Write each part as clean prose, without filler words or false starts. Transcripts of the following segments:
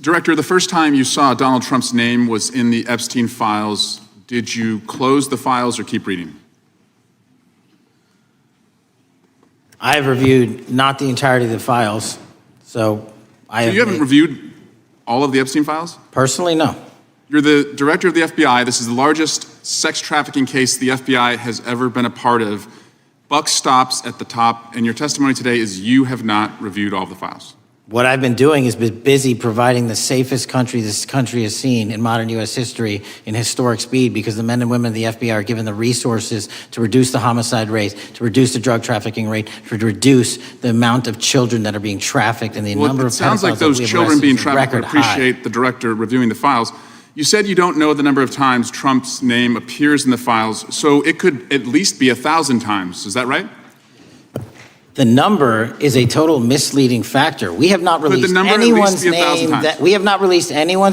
Director, the first time you saw Donald Trump's name was in the Epstein files. Did you close the files or keep reading? I have reviewed not the entirety of the files, so you haven't reviewed all of the Epstein files? Personally, no. You're the director of the FBI. This is the largest sex trafficking case the FBI has ever been a part of. Buck stops at the top, and your testimony today is you have not reviewed all of the files. What I've been doing is been busy providing the safest country this country has seen in modern U.S. history in historic speed, because the men and women of the FBI are given the resources to reduce the homicide rate, to reduce the drug trafficking rate, to reduce the amount of children that are being trafficked, and the number of pedophiles. It sounds like those children being trafficked would appreciate the director reviewing the files. You said you don't know the number of times Trump's name appears in the files, so it could at least be 1,000 times. Is that right? The number is a total misleading factor. We have not released anyone's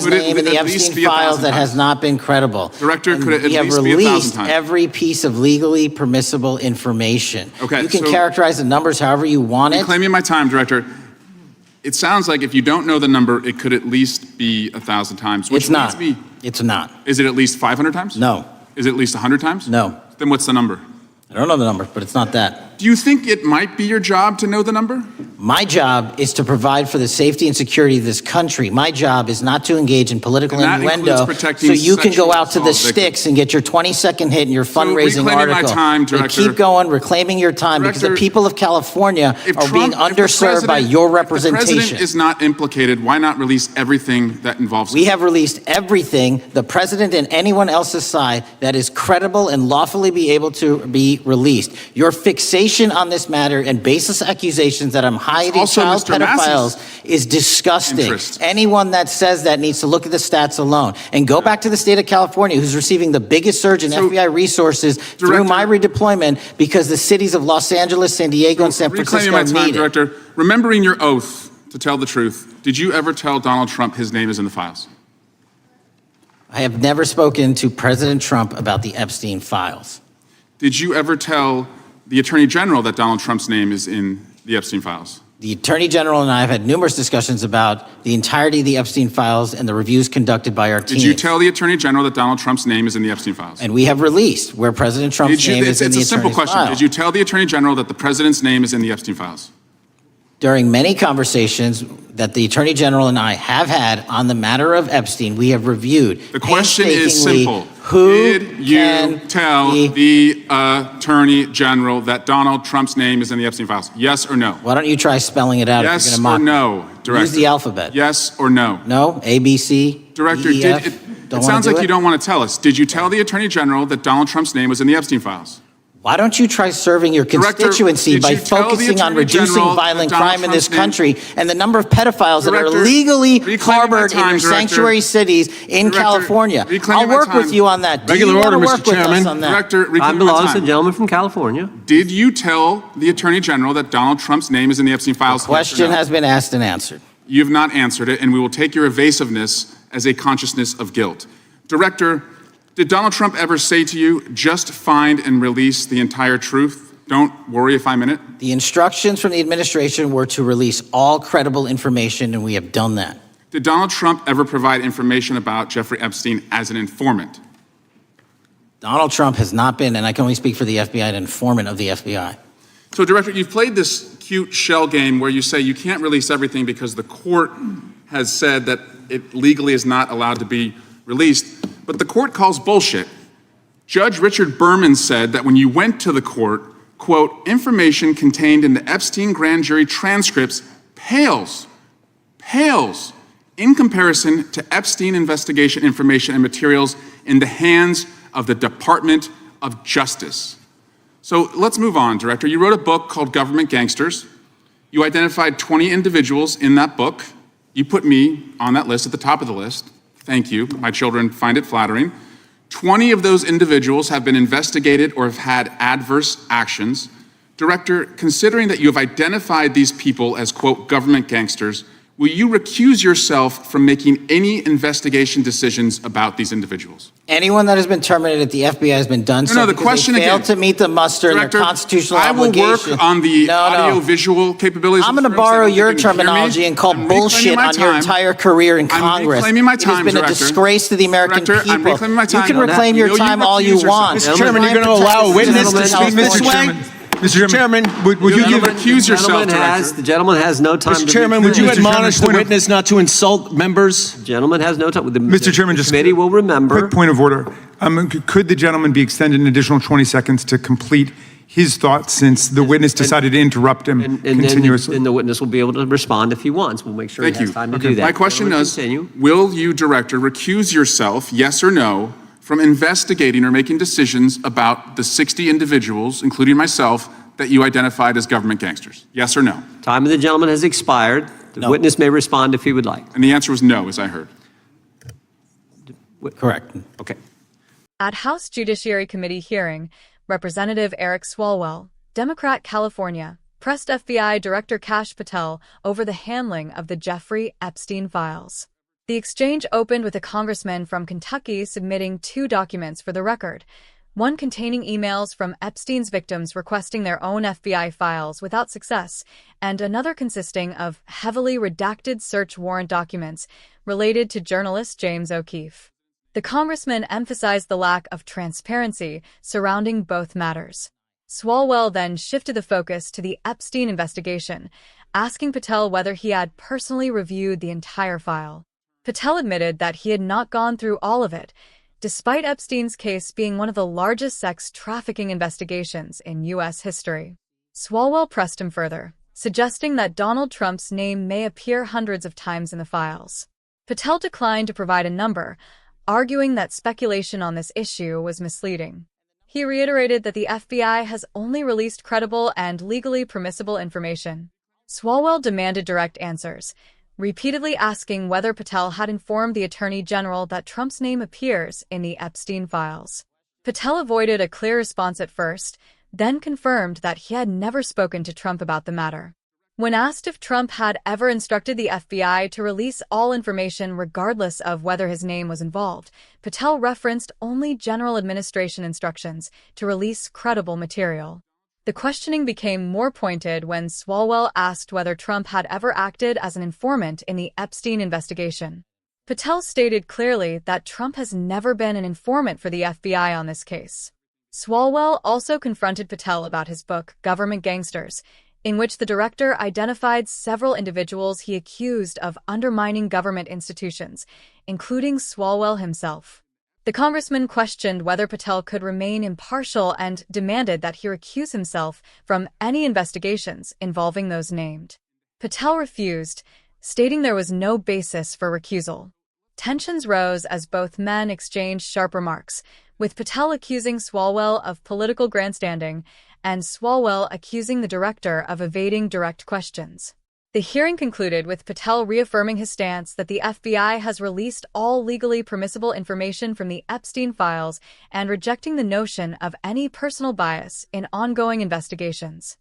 name in the Epstein files that has not been credible. Director, could it at least be 1,000 times? We have released every piece of legally permissible information. Okay, you can characterize the numbers however you want it. Reclaiming my time, Director. It sounds like if you don't know the number, it could at least be 1,000 times. It's not. It's not. Is it at least 500 times? No. Is it at least 100 times? No. Then what's the number? I don't know the number, but it's not that. Do you think it might be your job to know the number? My job is to provide for the safety and security of this country. My job is not to engage in political innuendo so you can go out to the sticks and get your 20-second hit in your fundraising article. Keep going, reclaiming your time, because the people of California are being underserved by your representation. If the president is not implicated, why not release everything that involves him? We have released everything, the president and anyone else's side, that is credible and lawfully be able to be released. Your fixation on this matter and baseless accusations that I'm hiding child pedophiles is disgusting. Anyone that says that needs to look at the stats alone and go back to the state of California, who's receiving the biggest surge in FBI resources through my redeployment, because the cities of Los Angeles, San Diego, and San Francisco need it. Director, remembering your oath to tell the truth, did you ever tell Donald Trump his name is in the files? I have never spoken to President Trump about the Epstein files. Did you ever tell the Attorney General that Donald Trump's name is in the Epstein files? The Attorney General and I have had numerous discussions about the entirety of the Epstein files and the reviews conducted by our team. Did you tell the Attorney General that Donald Trump's name is in the Epstein files? And we have released where President Trump's name is in the Attorney's file. It's a simple question. Did you tell the Attorney General that the President's name is in the Epstein files? During many conversations that the Attorney General and I have had on the matter of Epstein, we have reviewed. The question is simple. Did you tell the Attorney General that Donald Trump's name is in the Epstein files? Yes or no? Why don't you try spelling it out? Yes or no, Director? Use the alphabet. Yes or no? No, A, B, C, Director, D, E, F. It sounds like you don't want to tell us. Did you tell the Attorney General that Donald Trump's name was in the Epstein files? Why don't you try serving your constituency by focusing on reducing violent crime in this country and the number of pedophiles that are legally harbored in your sanctuary cities in California? I'll work with you on that. Regular order, Mr. Chairman. I'm the gentleman from California. Did you tell the Attorney General that Donald Trump's name is in the Epstein files? The question has been asked and answered. You have not answered it, and we will take your evasiveness as a consciousness of guilt. Director, did Donald Trump ever say to you, just find and release the entire truth? Don't worry if I'm in it? The instructions from the administration were to release all credible information, and we have done that. Did Donald Trump ever provide information about Jeffrey Epstein as an informant? Donald Trump has not been, and I can only speak for the FBI, an informant of the FBI. So, Director, you've played this cute shell game where you say you can't release everything because the court has said that it legally is not allowed to be released. But the court calls bullshit. Judge Richard Berman said that when you went to the court, quote, information contained in the Epstein grand jury transcripts pales in comparison to Epstein investigation information and materials in the hands of the Department of Justice. So let's move on, Director. You wrote a book called Government Gangsters. You identified 20 individuals in that book. You put me on that list, at the top of the list. Thank you. My children find it flattering. 20 of those individuals have been investigated or have had adverse actions. Director, considering that you have identified these people as, quote, government gangsters, will you recuse yourself from making any investigation decisions about these individuals? Anyone that has been terminated at the FBI has been done No, the because question they failed again, to meet the muster in Director, their constitutional I will obligation. work on the audio-visual capabilities. I'm going to borrow your terminology and call bullshit on your entire career in Congress. I'm reclaiming my time, It has been a disgrace to the American Director, I'm people. reclaiming my time. You can reclaim your time all you want. Mr. Chairman, you're going to allow a witness to speak this way? Mr. Chairman, would you give recuse yourself, The gentleman has no time. Mr. Chairman, would you admonish the witness not to insult members? The gentleman has no time. Mr. Chairman, the just committee will remember. Quick point of order. Could the gentleman be extended an additional 20 seconds to complete his thoughts, since the witness decided to interrupt him continuously? And the witness will be able to respond if he wants. We'll make sure he has time to do that. My question is, will you, Director, recuse yourself, yes or no, from investigating or making decisions about the 60 individuals, including myself, that you identified as government gangsters? Yes or no? Time of the gentleman has expired. The witness may respond if he would like. And the answer was no, as I heard. Correct. Okay. At House Judiciary Committee hearing, Representative Eric Swalwell, Democrat, California, pressed FBI Director Kash Patel over the handling of the Jeffrey Epstein files. The exchange opened with a congressman from Kentucky submitting 2 documents for the record, one containing emails from Epstein's victims requesting their own FBI files without success, and another consisting of heavily redacted search warrant documents related to journalist James O'Keefe. The congressman emphasized the lack of transparency surrounding both matters. Swalwell then shifted the focus to the Epstein investigation, asking Patel whether he had personally reviewed the entire file. Patel admitted that he had not gone through all of it, despite Epstein's case being one of the largest sex trafficking investigations in U.S. history. Swalwell pressed him further, suggesting that Donald Trump's name may appear hundreds of times in the files. Patel declined to provide a number, arguing that speculation on this issue was misleading. He reiterated that the FBI has only released credible and legally permissible information. Swalwell demanded direct answers, repeatedly asking whether Patel had informed the Attorney General that Trump's name appears in the Epstein files. Patel avoided a clear response at first, then confirmed that he had never spoken to Trump about the matter. When asked if Trump had ever instructed the FBI to release all information regardless of whether his name was involved, Patel referenced only general administration instructions to release credible material. The questioning became more pointed when Swalwell asked whether Trump had ever acted as an informant in the Epstein investigation. Patel stated clearly that Trump has never been an informant for the FBI on this case. Swalwell also confronted Patel about his book, Government Gangsters, in which the director identified several individuals he accused of undermining government institutions, including Swalwell himself. The congressman questioned whether Patel could remain impartial and demanded that he recuse himself from any investigations involving those named. Patel refused, stating there was no basis for recusal. Tensions rose as both men exchanged sharp remarks, with Patel accusing Swalwell of political grandstanding and Swalwell accusing the director of evading direct questions. The hearing concluded with Patel reaffirming his stance that the FBI has released all legally permissible information from the Epstein files and rejecting the notion of any personal bias in ongoing investigations.